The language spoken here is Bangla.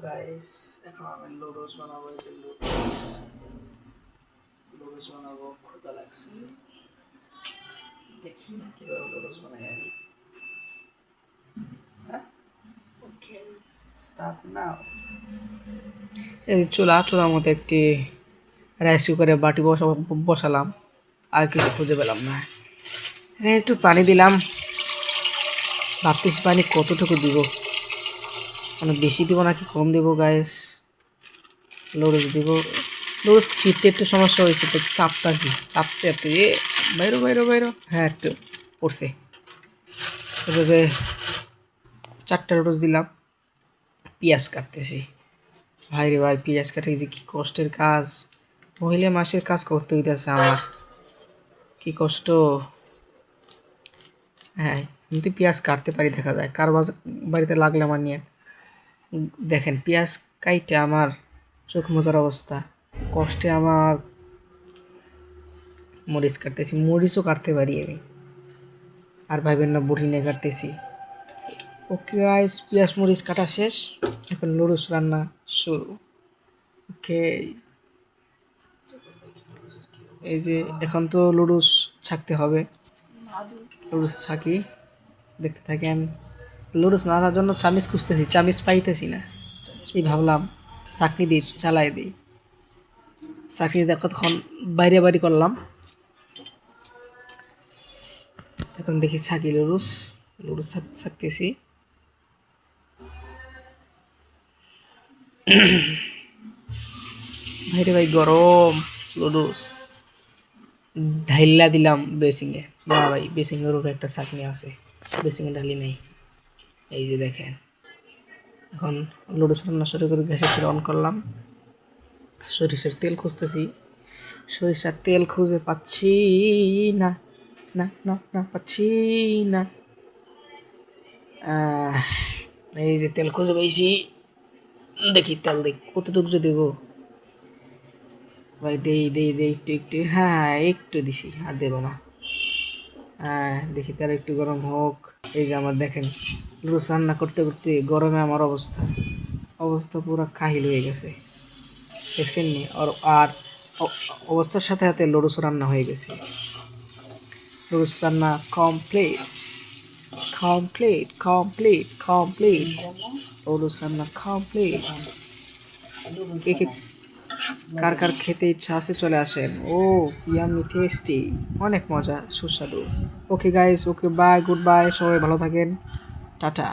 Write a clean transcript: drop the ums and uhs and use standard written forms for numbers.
গাইস এখন আমি লুডোস বানাবো। এই যে লুডোস লুডোস বানাবো, ক্ষুধা লাগছে। দেখি না কিভাবে লুডোস বানাই আমি। হ্যাঁ, ওকে, স্টার্ট নাও। এই চুলার মধ্যে একটি রাইস কুকারে বাটি বসালাম, আর কিছু খুঁজে পেলাম না। এখানে একটু পানি দিলাম, ভাবতেছি পানি কতটুকু দিব, মানে বেশি দিব নাকি কম দিব। গাইস লুডোস দিব, লুডোস ছিটতে একটু সমস্যা হয়েছে, তো চাপতে একটু বাইরো। হ্যাঁ, একটু পড়ছে। এভাবে 4টা লুডোস দিলাম। পেঁয়াজ কাটতেছি। ভাই রে ভাই, পেঁয়াজ কাটে যে কি কষ্টের কাজ, মহিলা মাসের কাজ করতে হইতেছে আমার, কি কষ্ট। হ্যাঁ, আমি তো পেঁয়াজ কাটতে পারি, দেখা যায় কার বাড়িতে লাগলে আমার নিয়ে। দেখেন পেঁয়াজ কাইটে আমার চোখ মুখের অবস্থা, কষ্টে আমার মরিচ কাটতেছি, মরিচও কাটতে পারি আমি, আর ভাইবেন না বটি নিয়ে কাটতেছি। ওকে গাইস, পেঁয়াজ মরিচ কাটা শেষ, এখন লুডোস রান্না শুরু। ওকে, এই যে এখন তো লুডোস ছাকতে হবে, লুডোস ছাকি, দেখতে থাকেন। লুডোস নাড়ার জন্য চামিচ খুঁজতেছি, চামিচ পাইতেছি না। এই ভাবলাম চাকনি দিই, চালাই দিই। চাকনি দেখো তখন বাইরে করলাম, এখন দেখি ছাকি লুডোস ছাকতেছি। ভাইরে ভাই গরম লুডোস, ঢাইলা দিলাম বেসিংয়ে। না ভাই, বেসিংয়ের উপরে একটা চাকনি আছে, বেসিংয়ে ঢালি নেই। এই যে দেখেন, এখন লুডোস রান্না শুরু করে গ্যাসের অন করলাম। সরিষার তেল খুঁজতেছি, সরিষার তেল খুঁজে পাচ্ছি না, পাচ্ছি না। এই যে তেল খুঁজে পেয়েছি, দেখি তেল কতটুকু যে দেবো। ভাই দেই একটু, হ্যাঁ একটু দিছি, আর দেবো না। হ্যাঁ, দেখি তেল একটু গরম হোক। এই যে আমার দেখেন লুডোস রান্না করতে করতে গরমে আমার অবস্থা পুরো কাহিল হয়ে গেছে, দেখছেন নি? আর অবস্থার সাথে সাথে লুডোস রান্না হয়ে গেছে। লুডোস রান্না কমপ্লিট। লুডোস রান্না কমপ্লিট। কে কার খেতে ইচ্ছা আছে চলে আসেন। ও ইয়ামি টেস্টি, অনেক মজা, সুস্বাদু। Okay guys, okay bye, good bye, সবাই ভালো থাকেন, টাটা।